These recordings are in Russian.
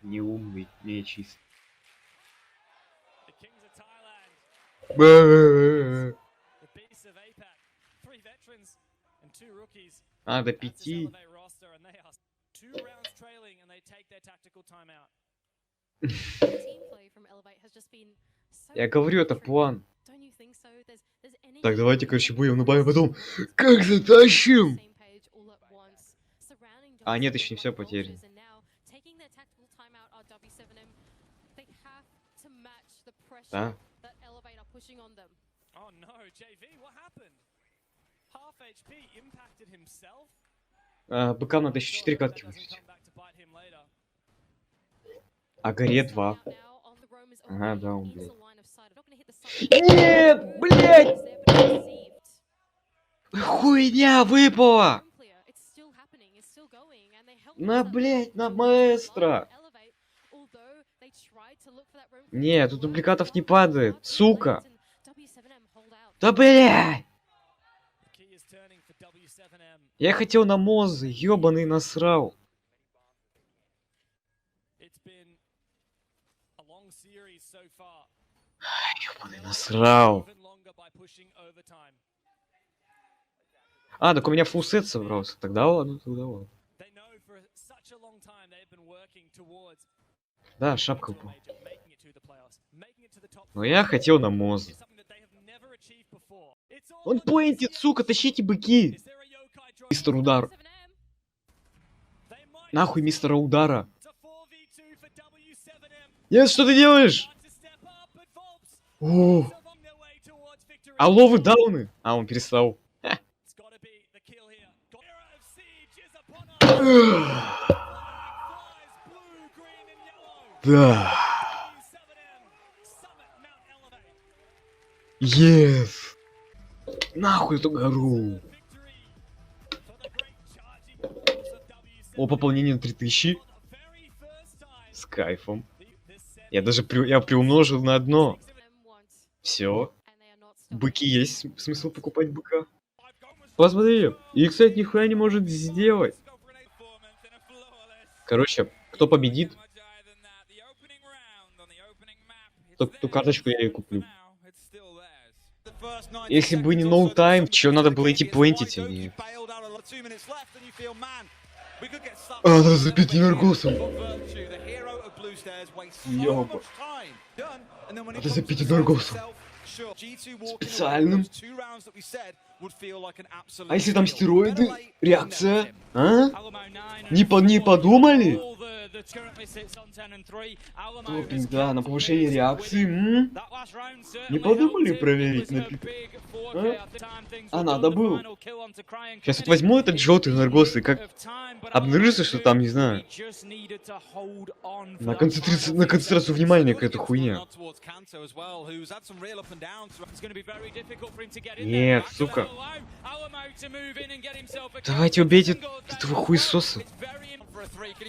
Неумный, нечист. А, до 5. Я говорю, это план. Так, давайте, короче, будем на бай, потом как затащим? А, нет, еще не все потеряно. Да. БК надо еще 4 катки выиграть. А горе 2. Ага, да, он, блядь. Нет, блядь! Хуйня выпала! На, блядь, на маэстро! Нет, тут дубликатов не падает, сука! Да, блядь! Я хотел на мозы, ёбаный насрал. Ёбаный насрал. А, так у меня фулсет собрался. Тогда ладно, тогда ладно. Да, шапка упала. Но я хотел на мозы. Он поинтит, сука, тащите быки. Мистер Удар. Нахуй мистера Удара. Нет, что ты делаешь? О. Алло, вы дауны? А, он перестал. Да. Yes. Нахуй эту гору. О, пополнение на 3000. С кайфом. Я даже приумножил на одно. Все. Быки есть смысл покупать быка. Посмотри. И, кстати, нихуя не может сделать. Короче, кто победит, ту карточку я и куплю. Если бы не no time, чё надо было идти плентить, а не... А, надо запить энергосом. Ёба. Надо запить энергосом. Специальным. А если там стероиды? Реакция? А? Не подумали? Допинг, да, на повышение реакции. Не подумали проверить? А надо было. Сейчас вот возьму этот желтый энергос и как обнаружится, что там, не знаю, на концентрацию внимания какая-то хуйня. Нет, сука. Давайте убейте этого хуесоса.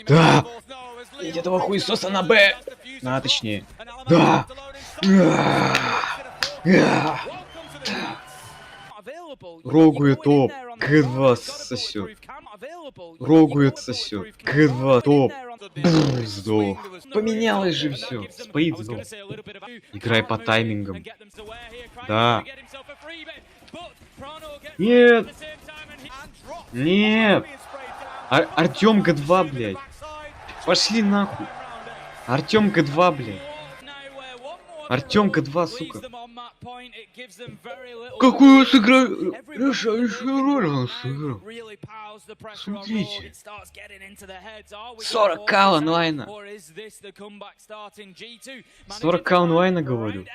Да! Убейте этого хуесоса на Б! На, точнее. Да! Рогует топ. К2 сосет. Рогует сосет. К2 топ. Сдох. Поменялось же все. Споит сдох. Играй по таймингам. Да. Нет. Нет. Артем Г2, блядь. Пошли нахуй. Артем Г2, блядь. Артем Г2, сука. Какую он сыграл? Решающую роль он сыграл. Смотрите. 40к онлайна. 40к онлайна, говорю.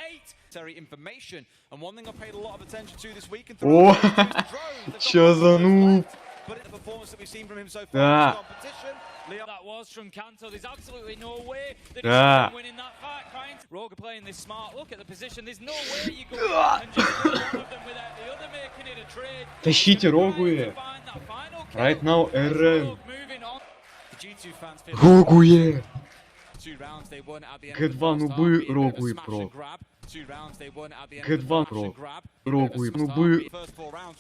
О, чё за нуб? Да. Да. Тащите Рогуе. Right now, РН. Рогуе. Г2 нубы, Рогуе про. Г2 про. Рогуе нубы.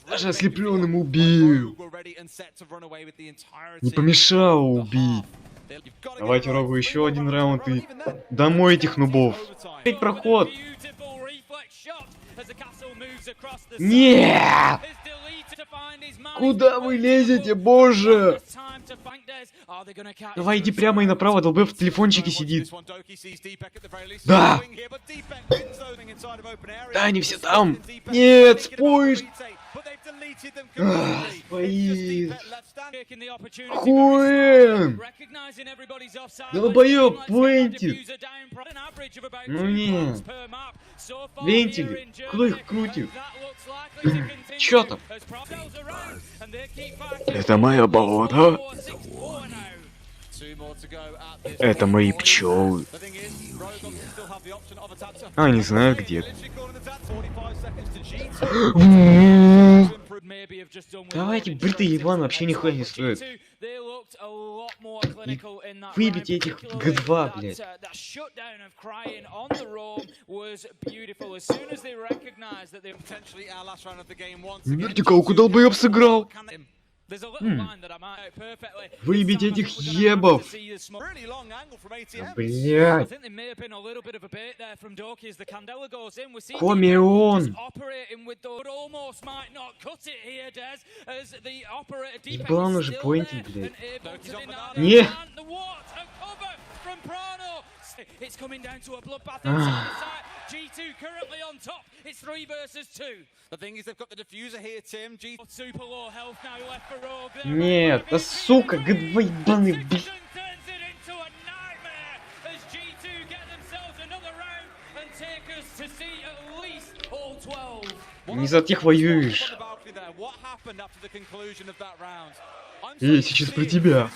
Даже ослепленным убил. Не помешало убить. Давайте, Рогу, еще один раунд и домой этих нубов. Опять проход. Нет! Куда вы лезете, боже? Давай иди прямо и направо, долбёв в телефончике сидит. Да! Да, они все там! Нет, споишь! Споишь! Хуэн! Долбоёб, плентит! Ну нет! Вентили! Кто их крутит? Чё там? Это моя болото. Это мои пчелы. А, не знаю где. Давайте, бритый Иван вообще нихуя не стоит. Выбить этих Г2, блядь. Вертикалку долбоёб сыграл. Выебить этих ебов. Блядь. Комион. Ебал, он уже поинтит, блядь. Не. G2 currently on top. It's 3 versus 2. The thing is, they've got the diffuser here, Tim. Super low health now left for Rogue. Нет, да сука, Г2 ебаный, блядь. Не за тех воюешь. Эй, сейчас про тебя.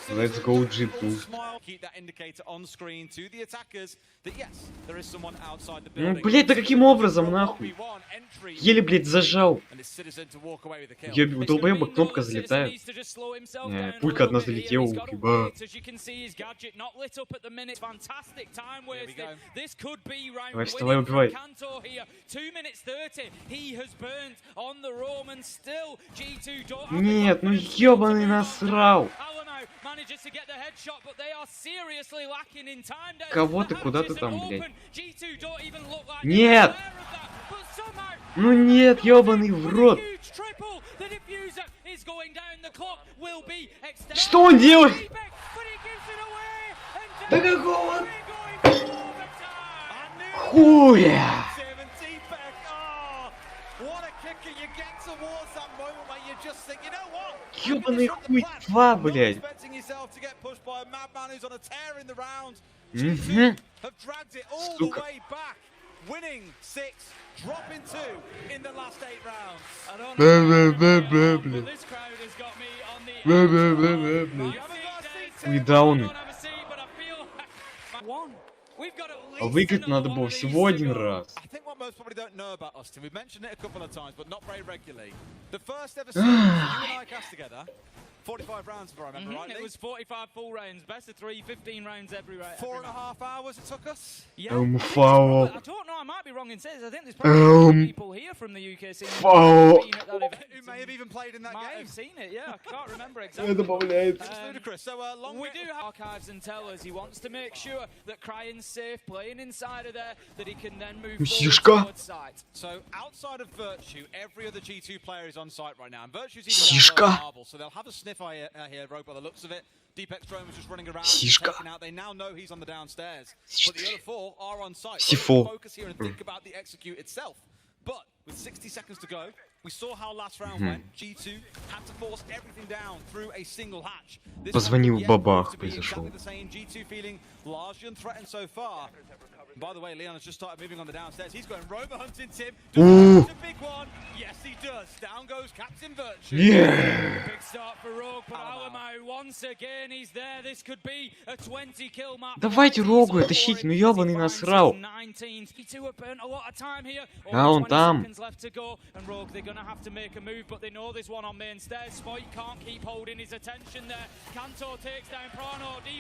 Let's go, G2. Ну, блять, да каким образом, нахуй? Еле, блять, зажал. Ёб, у долбоеба кнопка залетает. Пулька одна залетела, уеба. Давай, вставай, убивай. Нет, ну ёбаный насрал. Кого ты, куда ты там, блядь? Нет! Ну нет, ёбаный в рот! Что он делает? Да какого? Хуя! Ёбаный хуй, 2, блядь. Сука. Хуйдауны. А выиграть надо было всего один раз. $45 rounds, if I remember rightly. It was 45 full rounds, best of 3, 15 rounds every round. 4.5 hours it took us. Yeah. Foul. I don't know. I might be wrong in saying. I think there's probably people here from the UK scene foul. Who may have even played in that game. Might have seen it. Yeah, I can't remember exactly. It's ludicrous. So we do have archives and tell us he wants to make sure that Cryan's safe playing inside of there, that he can then move forward towards site. So outside of Virtue, every other G2 player is on site right now, and Virtue's even down marble, so they'll have a sniff here, Rogue, by the looks of it. Deepex drone was just running around, taking out. They now know he's on the downstairs, but the other 4 are on site. So focus here and think about the execute itself. But with 60 seconds to go, we saw how last round went. G2 had to force everything down through a single hatch. Позвонил бабах, произошел. G2 feeling largely unthreatened so far. By the way, Leon has just started moving on the downstairs. He's going rover hunting, Tim. Ooh. Does he catch a big one? Yes, he does. Down goes Captain Virtue. Yeah. Big start for Rogue, but Alamo once again he's there. This could be a 20-kill map. Давайте Рогу тащить, ну ёбаный насрал. А он там.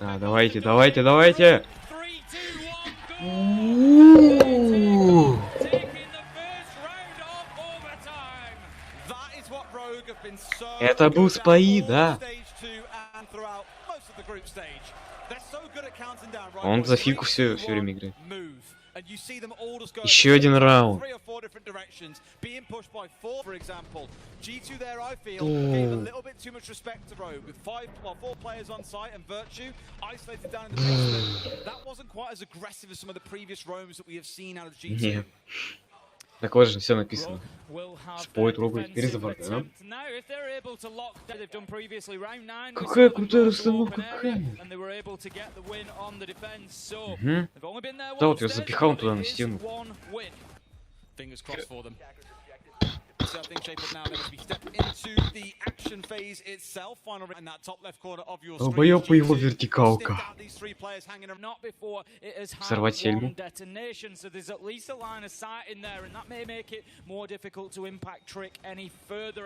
Да, давайте, давайте, давайте. Это был спои, да. Он за фику все время играет. Еще один раунд. Нет. Так вот же все написано. Споет Рогу теперь за врагом. Какая крутая расстановка камер. Да, вот я запихал туда на стену. Долбоёб по его вертикалка. Взорвать сельму.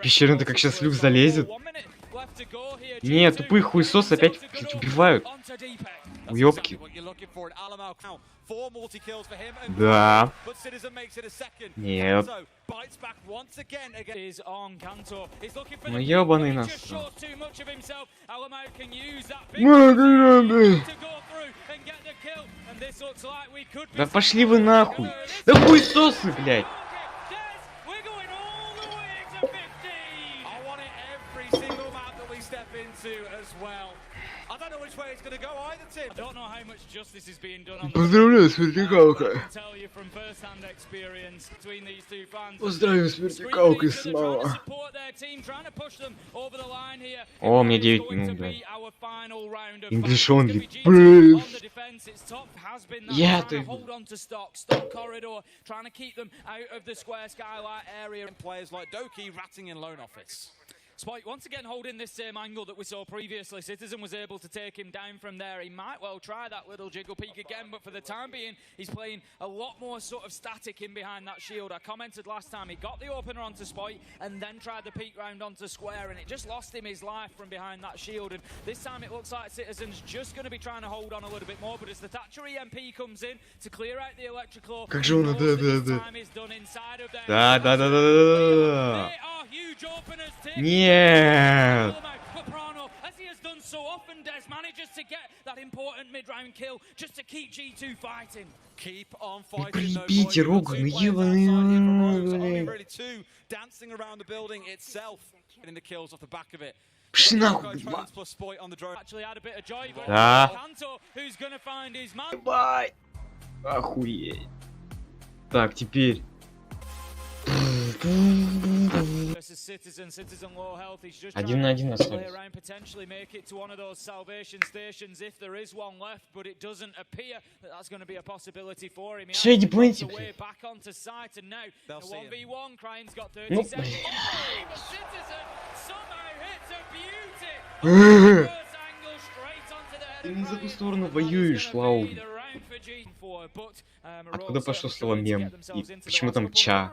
Пещерный-то как сейчас люк залезет. Нет, тупые хуесосы опять убивают. Уёбки. Да. Нет. Ну ёбаный нас. Да пошли вы нахуй. Да хуесосы, блядь. Поздравляю с вертикалкой. Поздравляю с вертикалкой, Смола. О, мне 9 минут, блядь. English only, please. Я ты. Spike once again holding this same angle that we saw previously. Citizen was able to take him down from there. He might well try that little jiggle peek again, but for the time being, he's playing a lot more sort of static in behind that shield. I commented last time he got the opener onto Spike and then tried the peek round onto Square, and it just lost him his life from behind that shield. And this time it looks like Citizen's just going to be trying to hold on a little bit more, but as the Thatcher EMP comes in to clear out the electrical, Как же он, да. Нет. Не прибейте Рогу, ну ебаный. Пошли нахуй, два. Да. Ебать. Охуеть. Так, теперь. 1 на 1 остались. Все, иди плейте, блядь. Ну, блядь. Ты не за ту сторону воюешь, Лау. Откуда пошло слово мем? И почему там ча?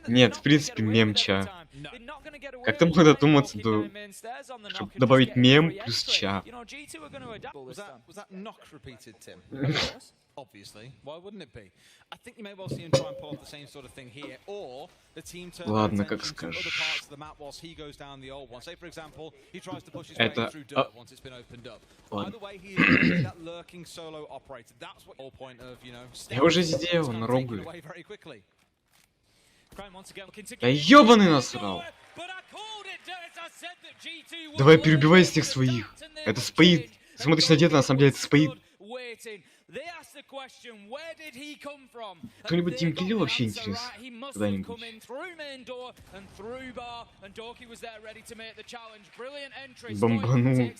Нет, в принципе, мем ча. Как там можно додуматься, чтобы добавить мем плюс ча? Obviously, why wouldn't it be? I think you may well see him try and pull off the same sort of thing here, or the team turns Ладно, как attention to other скажешь. parts of the map whilst he goes down the old one. Say, for example, he tries to push his way through dirt once it's been opened up. Either way, he is that lurking solo operator. That's what the whole point of, you know, Я уже сделал, на Рогу. away very quickly. Да ёбаный насрал. Давай перебивай всех своих. Это споит. Смотришь на деда, на самом деле это споит. Кто-нибудь тимплил вообще интересно? Когда-нибудь. Бомбанул.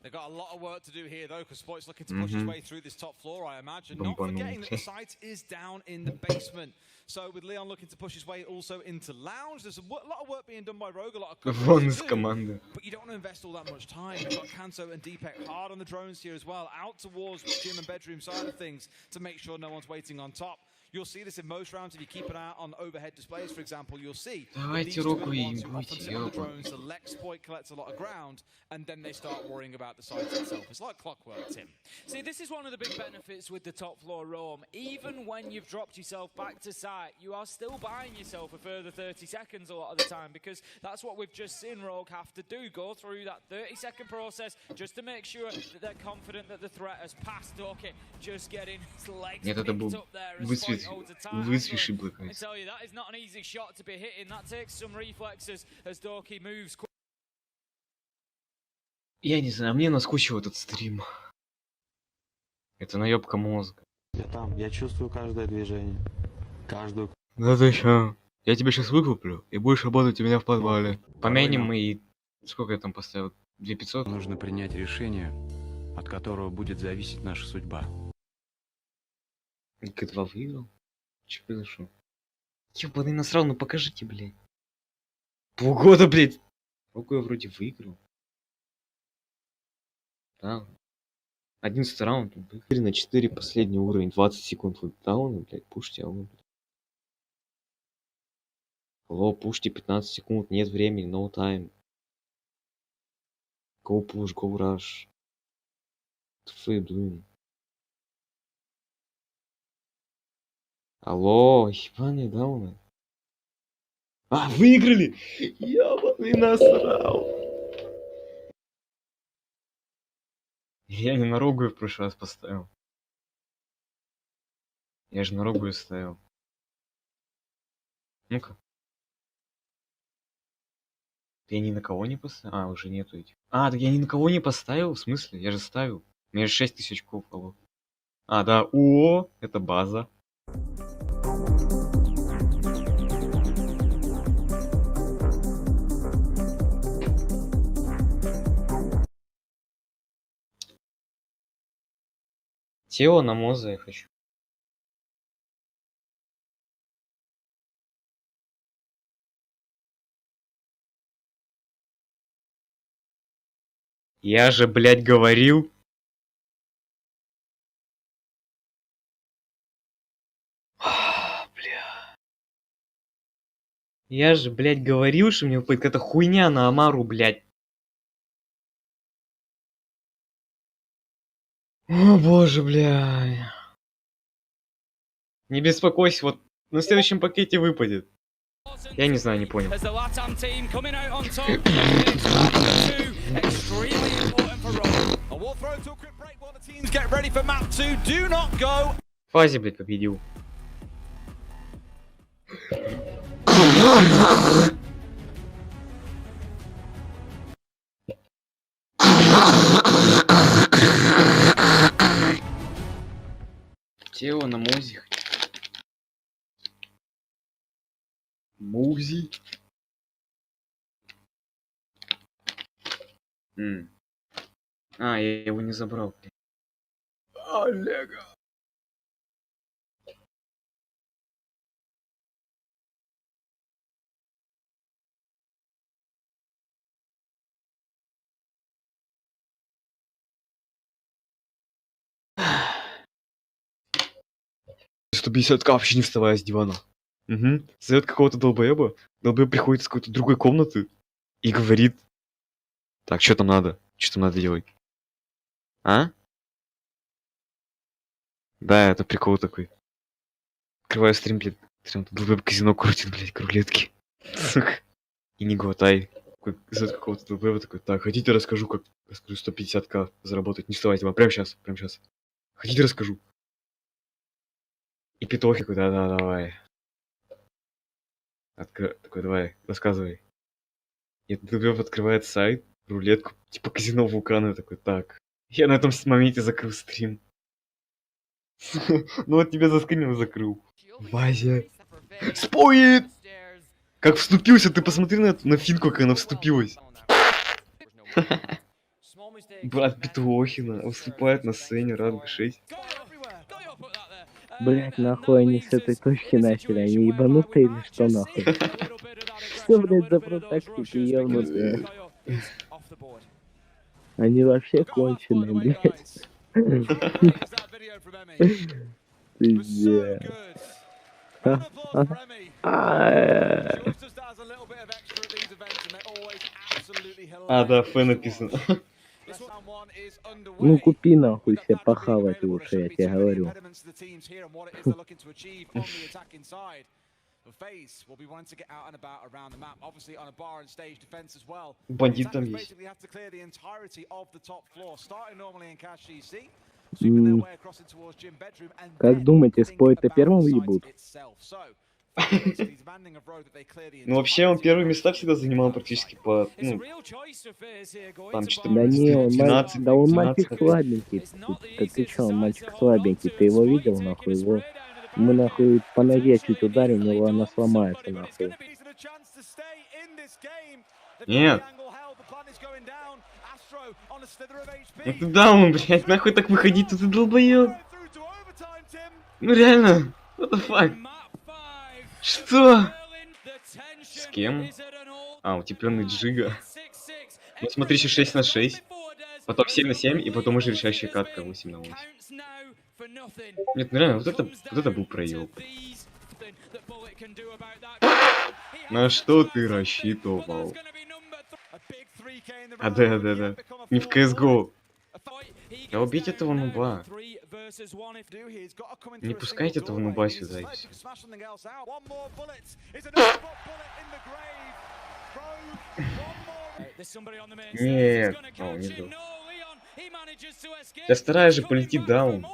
They've got a lot of work to do here, though, because Sport's looking to push his way through this top floor, I imagine. Not forgetting that the site is down in the basement. So with Leon looking to push his way also into lounge, there's a lot of work being done by Rogue, a lot of Вон из команды. but you don't want to invest all that much time. You've got Kanto and Deepak hard on the drones here as well, out towards gym and bedroom side of things to make sure no one's waiting on top. You'll see this in most rounds if you keep an eye on overhead displays, for example. You'll see Давайте руку и будете, the Lex point collects a lot of ground, and then they start worrying about the site itself. It's like clockwork, Tim. See, this is one of the big benefits with the top floor roam. Even when you've dropped yourself back to site, you are still buying yourself a further 30 seconds a lot of the time, because that's what we've just seen Rogue have to do, go through that 30-second process just to make sure that they're confident that the threat has passed. Okay, just getting his legs picked up there. Высвиши блокать. I tell you, that is not an easy shot to be hitting. That takes some reflexes as Doki moves. Я не знаю, мне наскучил этот стрим. Это наебка мозга. Я там, я чувствую каждое движение. Каждую. Да ты чё? Я тебя сейчас выкуплю, и будешь работать у меня в подвале. Помянем мы и... Сколько я там поставил? 2500? Нужно принять решение, от которого будет зависеть наша судьба. К2 выиграл? Че произошло? Ёбаный насрал, ну покажите, блядь. Полгода, блядь. Руку я вроде выиграл. Да. 11 раунд. 4 на 4, последний уровень. 20 секунд лутдауна, блядь. Пушьте, алло, блядь. Алло, пушьте 15 секунд. Нет времени, no time. Go push, go rush. What are you doing? Алло, ебаные дауны. А, выиграли! Ебаный насрал. Я не на Рогу в прошлый раз поставил. Я же на Рогу ставил. Ну-ка. Я ни на кого не поставил? А, уже нету этих. А, так я ни на кого не поставил? В смысле? Я же ставил. У меня же 6000 очков, алло. А, да. О, это база. Тело на моза я хочу. Я же, блядь, говорил. Бля. Я же, блядь, говорил, что мне выпадет какая-то хуйня на Амару, блядь. О, боже, бля. Не беспокойся, вот на следующем пакете выпадет. Я не знаю, не понял. Фази, блядь, победил. Тело на музе. Музи. А, я его не забрал. Олега. «150к вообще не вставая с дивана». Угу. Зовет какого-то долбоеба. Долбоеб приходит из какой-то другой комнаты и говорит: так, что там надо? Что там надо делать? А? Да, это прикол такой. Открываю стрим, блядь. Прям долбоеб казино крутит, блядь, рулетки. Сука. И не глотай. Зовет какого-то долбоеба такой: так, хотите расскажу, как расскажу 150к заработать? Не вставайте, вам прямо сейчас, прямо сейчас. Хотите расскажу? И Петох такой: да-да, давай. Такой: давай, рассказывай. И этот долбоеб открывает сайт, рулетку, типа казино вулкана, такой: так, Я на этом моменте закрыл стрим. Ну вот тебя заскринил, закрыл. Вася. Споит! Как вступился, ты посмотри на финку, как она вступилась. Брат Петрохина выступает на сцене радуге 6. Блять, нахуй они с этой точки начали? Они ебанутые или что нахуй? Что, блять, за протактики ебнутые? Они вообще конченые, блять. Пиздец. А, да, Ф написано. Ну купи нахуй себе похавать лучше, я тебе говорю. Бандит там есть. Как думаете, спой-то первым ебут? Ну вообще он первые места всегда занимал практически по, ну, там что-то Да не, он, 12, да он 12. мальчик слабенький. Да ты чё, он мальчик слабенький, ты его видел нахуй? Его... Мы нахуй по ноге чуть ударим, его она сломается нахуй. Нет. Ну ты даун, блядь, нахуй так выходить, ты долбоёб. Ну реально, what the fuck? Что? С кем? А, утеплённый джыга. Ну смотри, еще 6 на 6. Потом 7 на 7, и потом уже решающая катка 8 на 8. Нет, ну реально, вот это был проеб. На что ты рассчитывал? А, да. Не в CSGO. Да убить этого нуба. Не пускайте этого нуба сюда и все. Нет, о, не был. Да старая же полетит даун.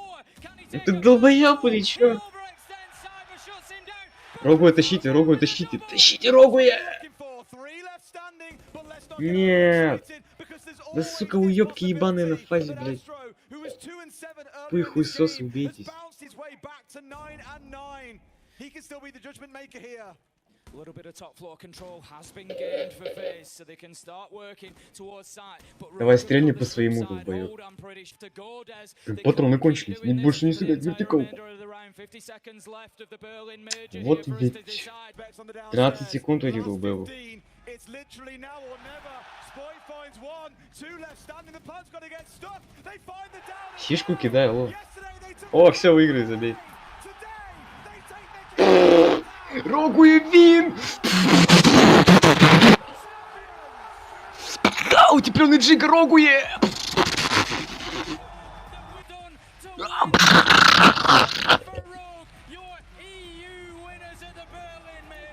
Ну ты долбоёб или чё? Рогу тащите, рогу тащите. Тащите рогу я! Нет! Да сука, уёбки ебаные на фазе, блядь. Вы хуйсосы, убейтесь. Давай стрельни по своему, долбоёб. Патроны кончились, не больше не стрелять в вертикалку. Вот ведь. 13 секунд у этих долбоёбов. Сишку кидай, алло. О, все, выиграли, забей. Рогу и вин! Да, утеплённый джига рогуе!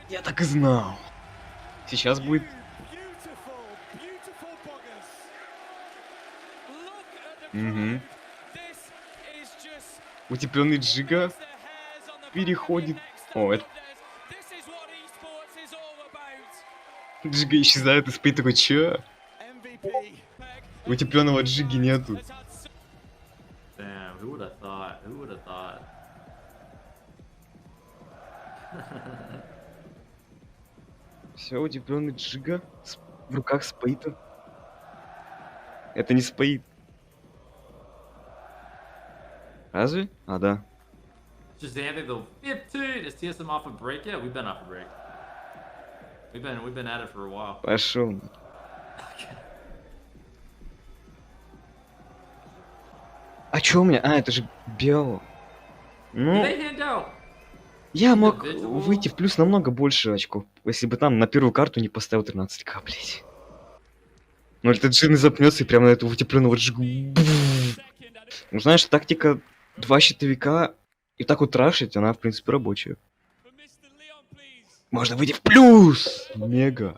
Я так и знал. Сейчас будет... Угу. Утеплённый джига переходит... О, это... Джига исчезает из плей, такой, чё? Утеплённого джиги нету. Все, утеплённый джига в руках спейта. Это не спейт. Разве? А, да. Just Anthony the 15. Is TSM off a break yet? We've been off a break. We've been at it for a while. Пошел. А чё у меня? А, это же Био. Ну, я мог выйти в плюс намного больше очков, если бы там на первую карту не поставил 13к, блять. Ну, этот джин запнется и прямо на эту утеплённого джигу. Ну, знаешь, тактика 2 щитовика и так вот трашить, она, в принципе, рабочая. Можно выйти в плюс! Мега.